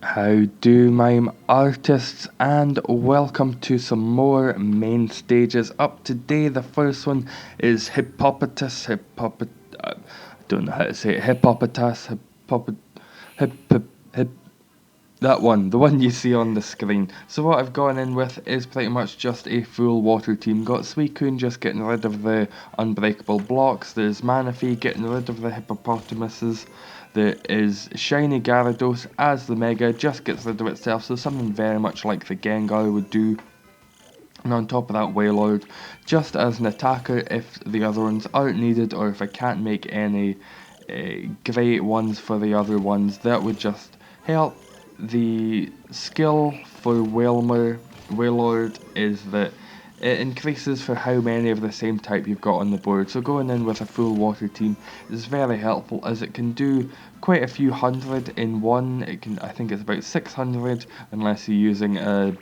How do Mime Artists, and welcome to some more main stages. Up today, the first one is Hippopotas, I don't know how to say it, Hippopotas, Hip, Hip, that one, the one you see on the screen. So what I've gone in with is pretty much just a full water team. Got Suicune just getting rid of the unbreakable blocks. There's Manaphy getting rid of the hippopotamuses. There is Shiny Gyarados as the Mega, just gets rid of itself, so something very much like the Gengar would do. And on top of that, Wailord, just as an attacker if the other ones aren't needed, or if I can't make any great ones for the other ones, that would just help. The skill for Wailord is that it increases for how many of the same type you've got on the board. So going in with a full water team is very helpful, as it can do quite a few hundred in one. It can, I think it's about 600, unless you're using an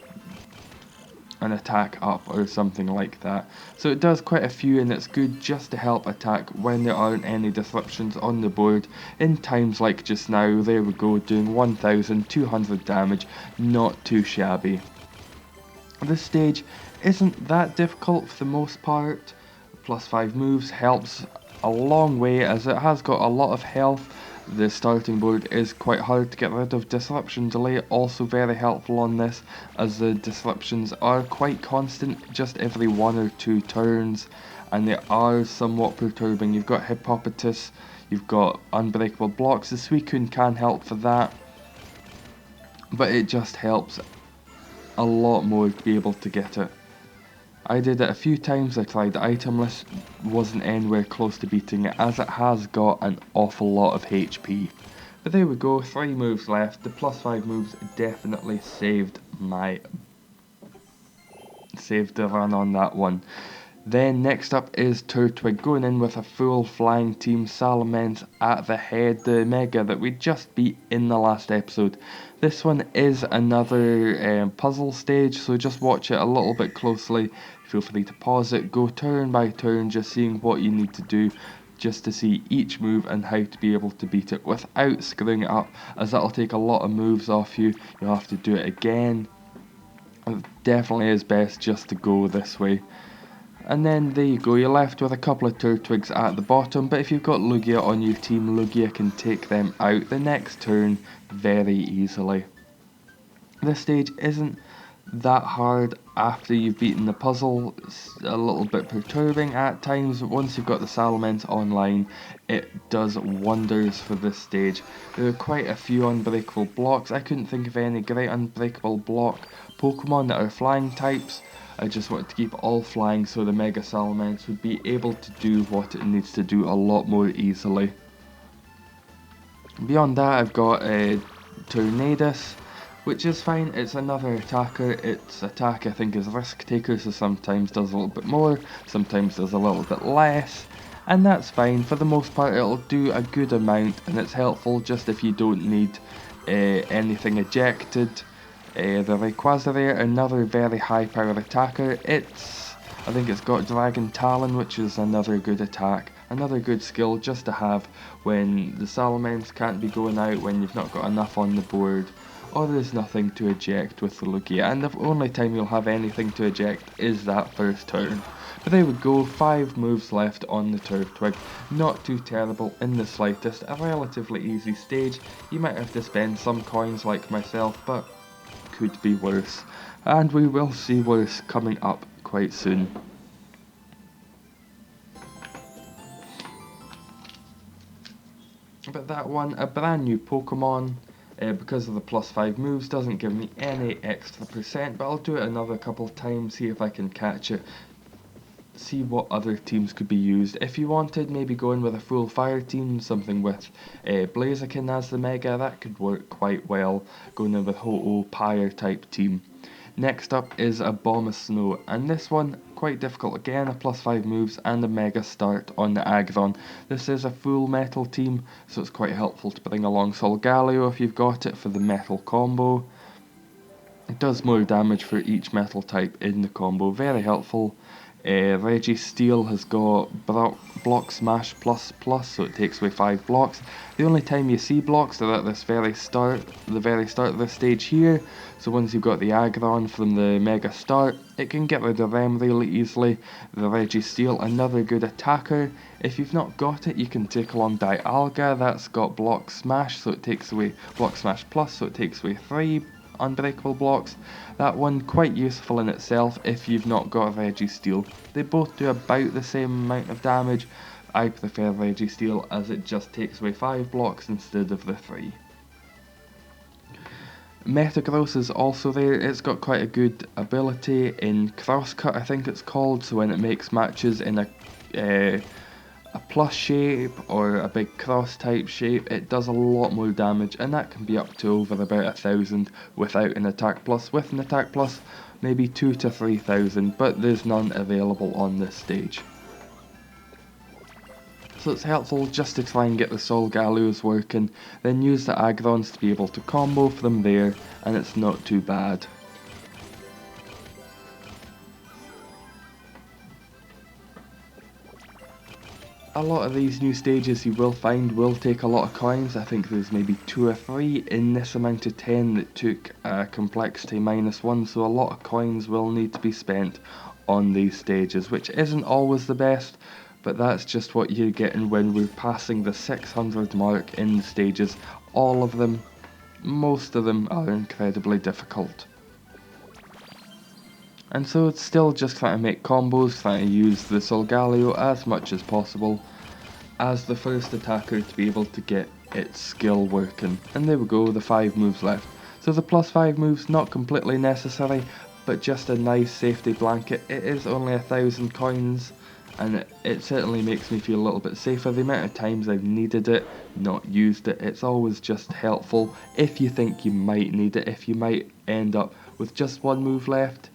attack up or something like that. So it does quite a few, and it's good just to help attack when there aren't any disruptions on the board. In times like just now, there we go, doing 1200 damage, not too shabby. This stage isn't that difficult for the most part. Plus 5 moves helps a long way, as it has got a lot of health. The starting board is quite hard to get rid of. Disruption delay also very helpful on this, as the disruptions are quite constant, just every 1 or 2 turns, and they are somewhat perturbing. You've got Hippopotas, you've got unbreakable blocks. The Suicune can help for that, but it just helps a lot more to be able to get it. I did it a few times. I tried the item list, wasn't anywhere close to beating it, as it has got an awful lot of HP. But there we go, 3 moves left. The plus 5 moves definitely saved the run on that one. Then next up is Turtwig, going in with a full flying team, Salamence at the head, the Mega that we just beat in the last episode. This one is another puzzle stage, so just watch it a little bit closely. Feel free to pause it, go turn by turn, just seeing what you need to do, just to see each move and how to be able to beat it without screwing it up, as that'll take a lot of moves off you. You'll have to do it again. It definitely is best just to go this way. And then there you go, you're left with a couple of Turtwigs at the bottom, but if you've got Lugia on your team, Lugia can take them out the next turn very easily. This stage isn't that hard after you've beaten the puzzle. It's a little bit perturbing at times, but once you've got the Salamence online, it does wonders for this stage. There are quite a few unbreakable blocks. I couldn't think of any great unbreakable block Pokemon that are flying types. I just wanted to keep all flying so the Mega Salamence would be able to do what it needs to do a lot more easily. Beyond that, I've got a Tornadus, which is fine. It's another attacker. Its attack, I think, is risk taker, so sometimes does a little bit more, sometimes does a little bit less, and that's fine. For the most part, it'll do a good amount, and it's helpful just if you don't need anything ejected. The Rayquaza there, another very high power attacker. I think it's got Dragon Talon, which is another good attack. Another good skill just to have when the Salamence can't be going out, when you've not got enough on the board, or there's nothing to eject with the Lugia. And the only time you'll have anything to eject is that first turn. But there we go, 5 moves left on the Turtwig. Not too terrible in the slightest. A relatively easy stage. You might have to spend some coins like myself, but could be worse, and we will see worse coming up quite soon. But that one, a brand new Pokemon, because of the plus 5 moves, doesn't give me any extra percent, but I'll do it another couple of times, see if I can catch it, see what other teams could be used. If you wanted, maybe going with a full fire team, something with Blaziken as the Mega, that could work quite well, going in with Ho-Oh Pyre type team. Next up is Abomasnow, and this one, quite difficult again, a plus 5 moves and a Mega start on the Aggron. This is a full metal team, so it's quite helpful to bring along Solgaleo if you've got it for the metal combo. It does more damage for each metal type in the combo, very helpful. Registeel has got block smash plus plus, so it takes away 5 blocks. The only time you see blocks are at the very start of this stage here. So once you've got the Aggron from the Mega Start, it can get rid of them really easily. The Registeel, another good attacker. If you've not got it, you can take along Dialga. That's got block smash, so it takes away block smash plus, so it takes away 3 unbreakable blocks. That one quite useful in itself if you've not got Registeel. They both do about the same amount of damage. I prefer Registeel as it just takes away 5 blocks instead of the 3. Metagross is also there. It's got quite a good ability in Crosscut, I think it's called, so when it makes matches in a plus shape or a big cross type shape, it does a lot more damage, and that can be up to over about 1,000 without an attack plus. With an attack plus, maybe 2,000 to 3,000, but there's none available on this stage. So it's helpful just to try and get the Solgalloos working, then use the Agrons to be able to combo from there, and it's not too bad. A lot of these new stages you will find will take a lot of coins. I think there's maybe 2 or 3 in this amount of 10 that took complexity -1, so a lot of coins will need to be spent on these stages, which isn't always the best, but that's just what you're getting when we're passing the 600 mark in the stages. All of them, most of them are incredibly difficult. And so it's still just trying to make combos, trying to use the Solgaleo as much as possible as the first attacker to be able to get its skill working. And there we go, the 5 moves left. So the plus 5 moves, not completely necessary, but just a nice safety blanket. It is only 1,000 coins, and it certainly makes me feel a little bit safer. The amount of times I've needed it, not used it, it's always just helpful if you think you might need it, if you might end up with just 1 move left,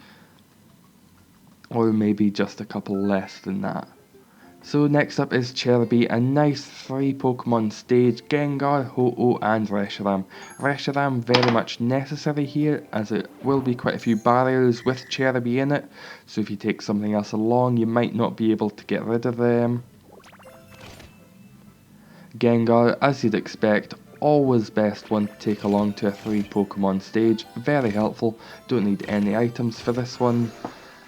or maybe just a couple less than that. So next up is Cherubi, a nice 3 Pokemon stage, Gengar, Ho-Oh and Reshiram. Reshiram very much necessary here, as it will be quite a few barriers with Cherubi in it, so if you take something else along you might not be able to get rid of them. Gengar, as you'd expect, always best one to take along to a 3 Pokemon stage, very helpful, don't need any items for this one.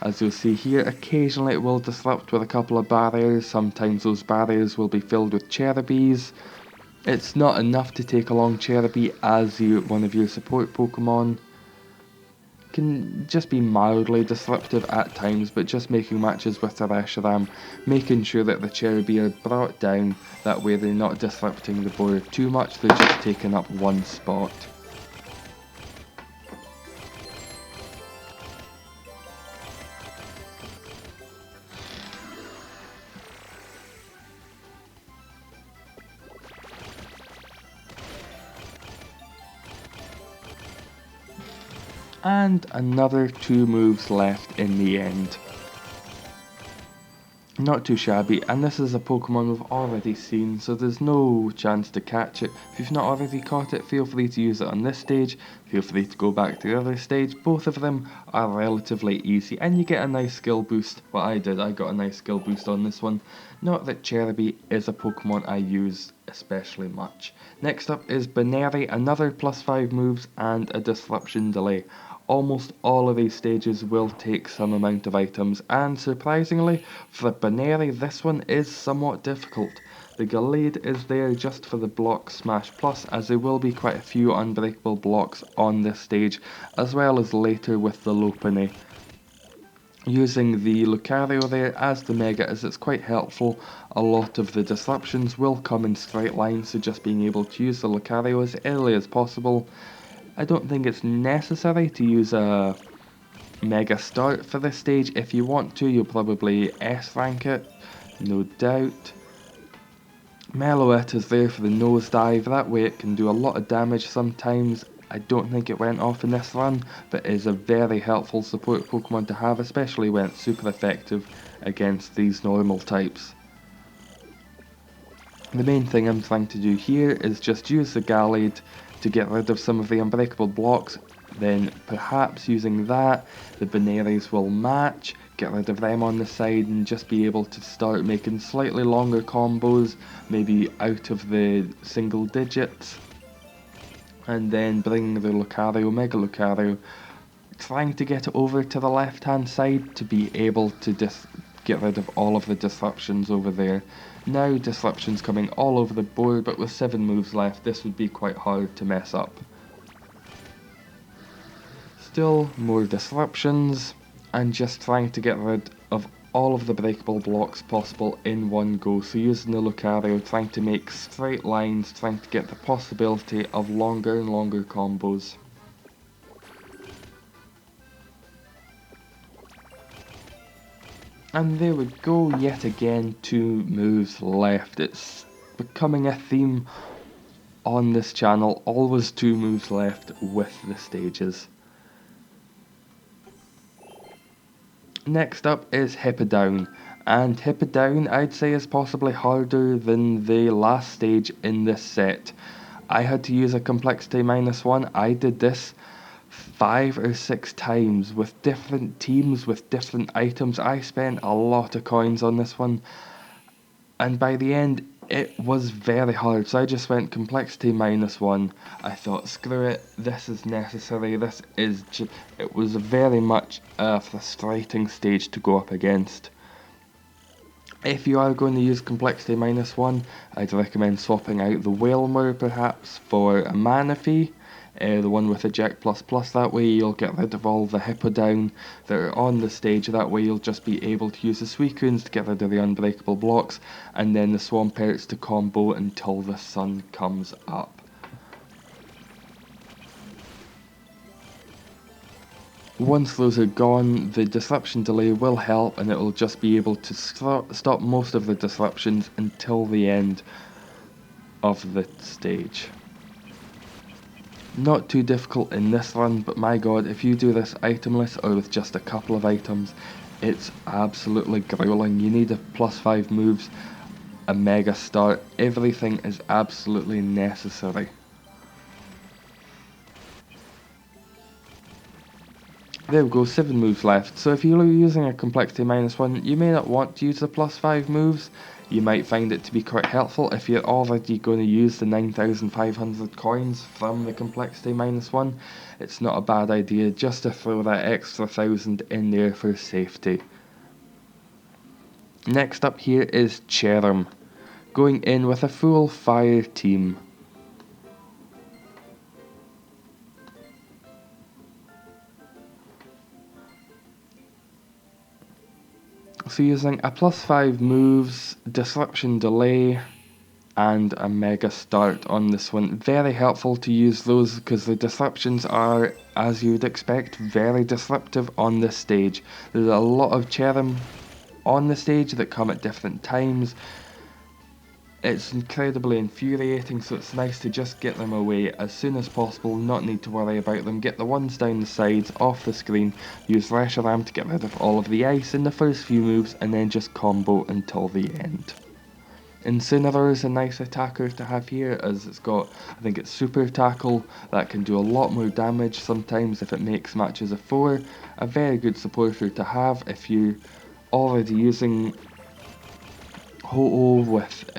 As you'll see here, occasionally it will disrupt with a couple of barriers, sometimes those barriers will be filled with Cherubis. It's not enough to take along Cherubi as one of your support Pokemon. Can just be mildly disruptive at times, but just making matches with the Reshiram, making sure that the Cherubi are brought down, that way they're not disrupting the board too much, they're just taking up one spot. And another 2 moves left in the end. Not too shabby, and this is a Pokemon we've already seen, so there's no chance to catch it. If you've not already caught it, feel free to use it on this stage, feel free to go back to the other stage. Both of them are relatively easy, and you get a nice skill boost. Well, I got a nice skill boost on this one. Not that Cherubi is a Pokemon I use especially much. Next up is Banette, another plus 5 moves and a disruption delay. Almost all of these stages will take some amount of items, and surprisingly, for Banette, this one is somewhat difficult. The Gallade is there just for the block smash plus, as there will be quite a few unbreakable blocks on this stage, as well as later with the Lopunny. Using the Lucario there as the Mega, as it's quite helpful. A lot of the disruptions will come in straight lines, so just being able to use the Lucario as early as possible. I don't think it's necessary to use a Mega Start for this stage. If you want to, you'll probably S-rank it, no doubt. Meloette is there for the Nosedive, that way it can do a lot of damage sometimes. I don't think it went off in this run, but is a very helpful support Pokemon to have, especially when it's super effective against these normal types. The main thing I'm trying to do here is just use the Gallade to get rid of some of the unbreakable blocks, then perhaps using that, the Baneres will match, get rid of them on the side and just be able to start making slightly longer combos, maybe out of the single digits. And then bring the Lucario, Mega Lucario, trying to get it over to the left hand side to be able to get rid of all of the disruptions over there. Now disruptions coming all over the board, but with 7 moves left, this would be quite hard to mess up. Still more disruptions, and just trying to get rid of all of the breakable blocks possible in one go. So using the Lucario, trying to make straight lines, trying to get the possibility of longer and longer combos. And there we go, yet again 2 moves left. It's becoming a theme on this channel, always 2 moves left with the stages. Next up is Hippowdon, and Hippowdon I'd say is possibly harder than the last stage in this set. I had to use a complexity -1. I did this 5 or 6 times with different teams, with different items. I spent a lot of coins on this one, and by the end it was very hard, so I just went complexity -1. I thought, screw it, this is necessary, it was very much a frustrating stage to go up against. If you are going to use complexity -1, I'd recommend swapping out the Whalmer perhaps for a Manaphy, the one with eject plus plus. That way you'll get rid of all the Hippowdon that are on the stage. That way you'll just be able to use the Suicunes to get rid of the unbreakable blocks, and then the Swamperts to combo until the sun comes up. Once those are gone, the disruption delay will help, and it will just be able to stop most of the disruptions until the end of the stage. Not too difficult in this run, but my god, if you do this itemless or with just a couple of items, it's absolutely grueling. You need a +5 moves, a mega start, everything is absolutely necessary. There we go, 7 moves left. So if you're using a complexity -1, you may not want to use the +5 moves. You might find it to be quite helpful if you're already going to use the 9,500 coins from the complexity -1. It's not a bad idea just to throw that extra 1,000 in there for safety. Next up here is Cherrim, going in with a full fire team. So using a +5 moves, disruption delay, and a mega start on this one. Very helpful to use those because the disruptions are, as you would expect, very disruptive on this stage. There's a lot of Cherrim on the stage that come at different times. It's incredibly infuriating, so it's nice to just get them away as soon as possible, not need to worry about them. Get the ones down the sides, off the screen, use Reshiram to get rid of all of the ice in the first few moves, and then just combo until the end. Incineroar is a nice attacker to have here, as it's got, I think it's super tackle, that can do a lot more damage sometimes if it makes matches of 4. A very good supporter to have if you're already using Ho-Oh with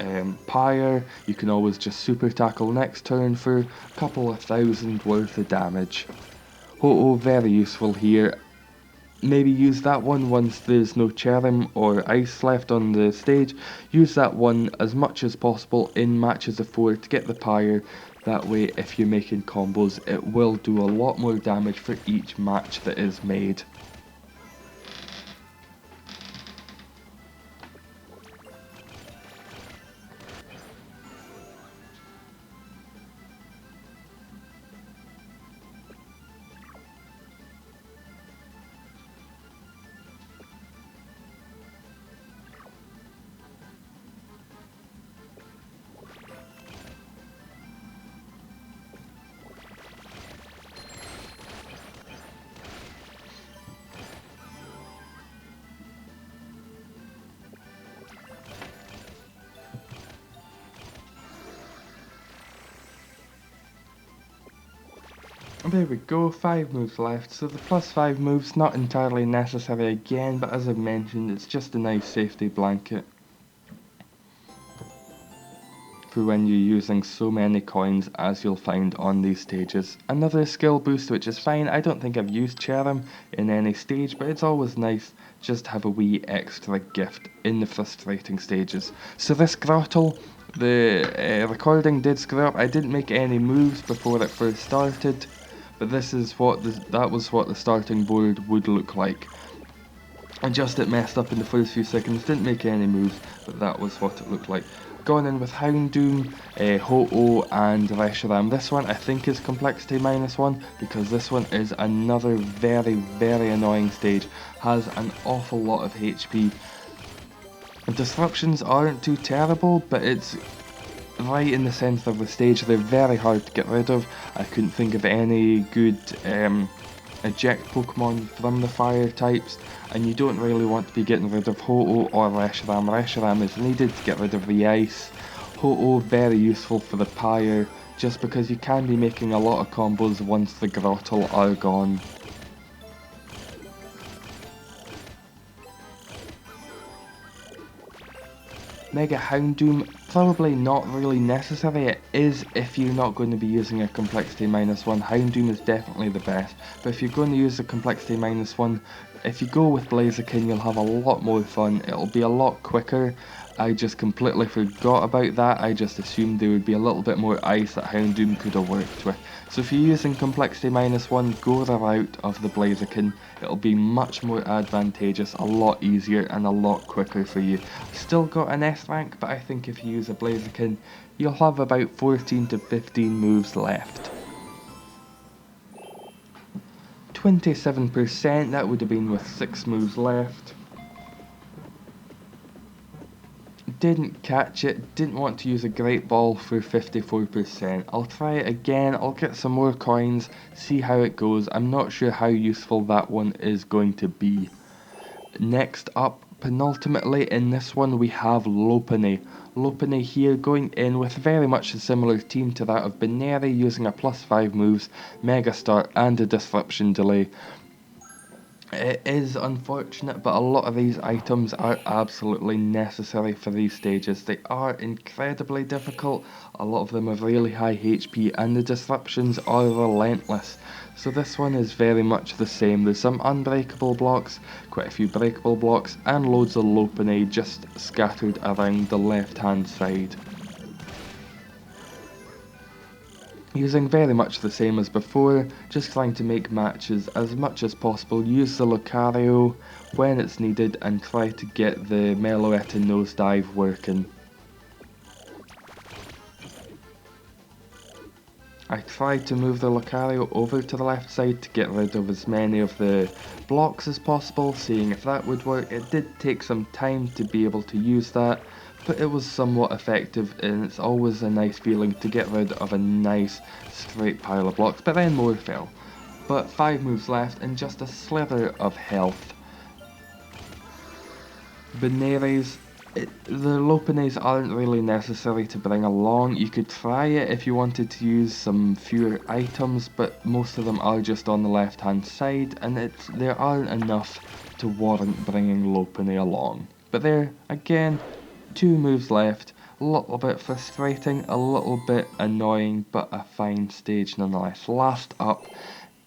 Pyre. You can always just super tackle next turn for a couple of 1,000 worth of damage. Ho-Oh very useful here. Maybe use that one once there's no Cherrim or ice left on the stage. Use that one as much as possible in matches of 4 to get the Pyre. That way if you're making combos it will do a lot more damage for each match that is made. There we go, 5 moves left. So the plus 5 moves, not entirely necessary again, but as I've mentioned, it's just a nice safety blanket for when you're using so many coins as you'll find on these stages. Another skill boost, which is fine. I don't think I've used Cherrim in any stage, but it's always nice just to have a wee extra gift in the frustrating stages. So this grottle, the recording did screw up. I didn't make any moves before it first started, but this is what that was what the starting board would look like. And just it messed up in the first few seconds, didn't make any moves, but that was what it looked like. Gone in with Houndoom, Ho-Oh and Reshiram. This one I think is complexity -1 because this one is another very, very annoying stage. Has an awful lot of HP. Disruptions aren't too terrible, but it's right in the centre of the stage. They're very hard to get rid of. I couldn't think of any good eject Pokemon from the fire types, and you don't really want to be getting rid of Ho-Oh or Reshiram. Reshiram is needed to get rid of the ice. Ho-Oh very useful for the pyre, just because you can be making a lot of combos once the grottle are gone. Mega Houndoom, probably not really necessary. It is if you're not going to be using a complexity -1. Houndoom is definitely the best, but if you're going to use a complexity -1, if you go with Blaziken, you'll have a lot more fun. It'll be a lot quicker. I just completely forgot about that. I just assumed there would be a little bit more ice that Houndoom could have worked with. So if you're using complexity -1, go the route of the Blaziken. It'll be much more advantageous, a lot easier and a lot quicker for you. Still got an S rank, but I think if you use a Blaziken, you'll have about 14 to 15 moves left. 27%, that would have been with 6 moves left. Didn't catch it, didn't want to use a Great Ball for 54%. I'll try it again, I'll get some more coins, see how it goes. I'm not sure how useful that one is going to be. Next up, penultimately in this one we have Lopunny. Lopunny here going in with very much a similar team to that of Banette, using a +5 moves, Mega Start and a Disruption Delay. It is unfortunate, but a lot of these items are absolutely necessary for these stages. They are incredibly difficult, a lot of them have really high HP, and the disruptions are relentless. So this one is very much the same. There's some unbreakable blocks, quite a few breakable blocks, and loads of Lopunny just scattered around the left hand side. Using very much the same as before, just trying to make matches as much as possible. Use the Lucario when it's needed and try to get the Meloetta Nosedive working. I tried to move the Lucario over to the left side to get rid of as many of the blocks as possible, seeing if that would work. It did take some time to be able to use that, but it was somewhat effective, and it's always a nice feeling to get rid of a nice straight pile of blocks, but then more fell. But 5 moves left and just a slither of health. Banette's, the Lopunnies aren't really necessary to bring along. You could try it if you wanted to use some fewer items, but most of them are just on the left hand side, and there aren't enough to warrant bringing Lopunny along. But there, again, 2 moves left, a little bit frustrating, a little bit annoying, but a fine stage nonetheless. Last up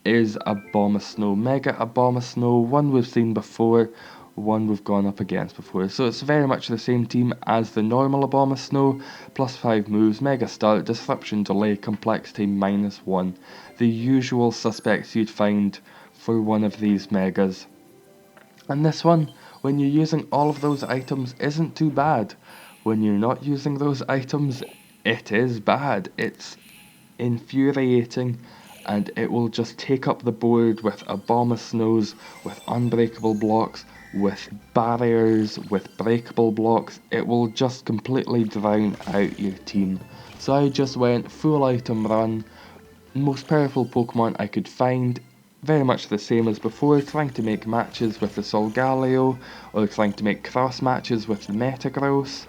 is Abomasnow. Mega Abomasnow, one we've seen before, one we've gone up against before. So it's very much the same team as the normal Abomasnow, +5 moves, Mega Start, Disruption Delay, Complexity -1. The usual suspects you'd find for one of these Megas. And this one, when you're using all of those items, isn't too bad. When you're not using those items, it is bad. It's infuriating, and it will just take up the board with Abomasnows, with unbreakable blocks, with barriers, with breakable blocks. It will just completely drown out your team. So I just went full item run, most powerful Pokemon I could find, very much the same as before, trying to make matches with the Solgaleo, or trying to make cross matches with the Metagross.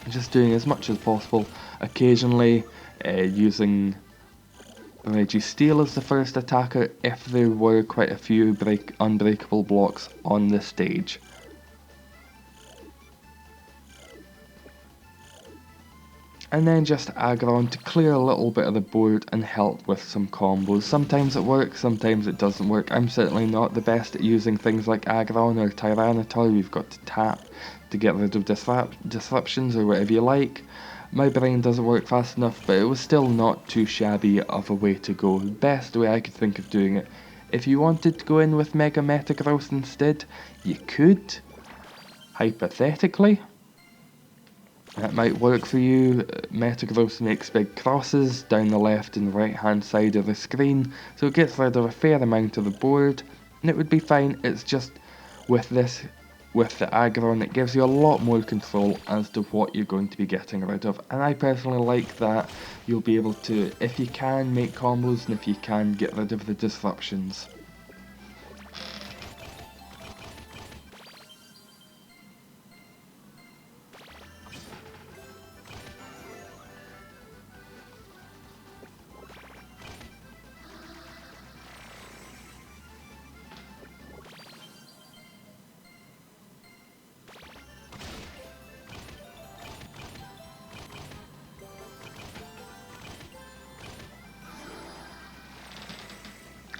Just doing as much as possible, occasionally using Registeel is the first attacker if there were quite a few unbreakable blocks on the stage. And then just Aggron to clear a little bit of the board and help with some combos. Sometimes it works, sometimes it doesn't work. I'm certainly not the best at using things like Aggron or Tyranitar. You've got to tap to get rid of disruptions or whatever you like. My brain doesn't work fast enough, but it was still not too shabby of a way to go. The best way I could think of doing it. If you wanted to go in with Mega Metagross instead, you could, hypothetically. That might work for you. Metagross makes big crosses down the left and right hand side of the screen, so it gets rid of a fair amount of the board, and it would be fine. It's just with the Aggron, it gives you a lot more control as to what you're going to be getting rid of, and I personally like that you'll be able to, if you can, make combos, and if you can, get rid of the disruptions.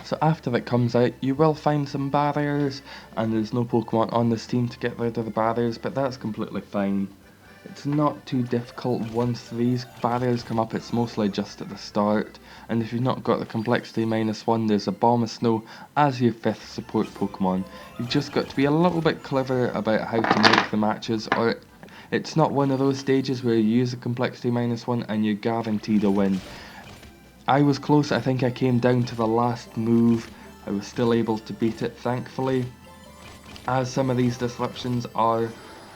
So after it comes out, you will find some barriers, and there's no Pokemon on this team to get rid of the barriers, but that's completely fine. It's not too difficult. Once these barriers come up, it's mostly just at the start, and if you've not got the complexity -1, there's Abomasnow as your 5th support Pokemon. You've just got to be a little bit clever about how to make the matches, or it's not one of those stages where you use a complexity -1 and you're guaranteed a win. I was close. I think I came down to the last move. I was still able to beat it, thankfully, as some of these disruptions are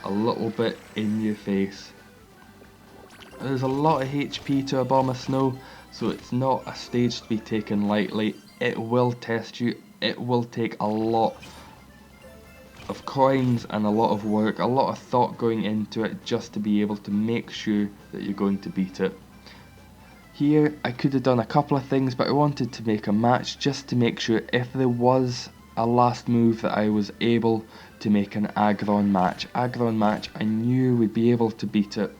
a little bit in your face. There's a lot of HP to Abomasnow, so it's not a stage to be taken lightly. It will test you. It will take a lot of coins and a lot of work, a lot of thought going into it just to be able to make sure that you're going to beat it. Here, I could have done a couple of things, but I wanted to make a match just to make sure if there was a last move that I was able to make an Aggron match. I knew we'd be able to beat it,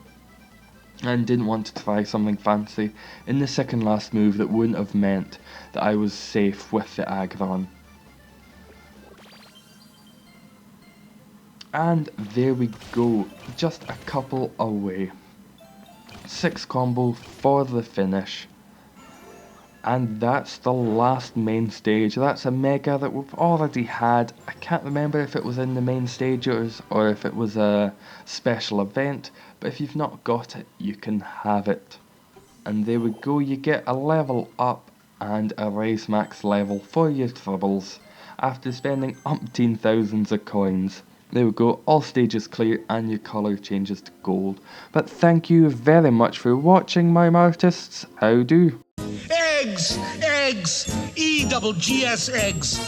and didn't want to try something fancy in the second last move that wouldn't have meant that I was safe with the Aggron. And there we go, just a couple away. 6 combo for the finish, and that's the last main stage. That's a mega that we've already had. I can't remember if it was in the main stages or if it was a special event, but if you've not got it, you can have it. And there we go, you get a level up and a race max level for your troubles after spending umpteen thousands of coins. There we go, all stages clear and your colour changes to gold. But thank you very much for watching, Mime Artists. How do? Eggs! Eggs! E-double-G-S eggs!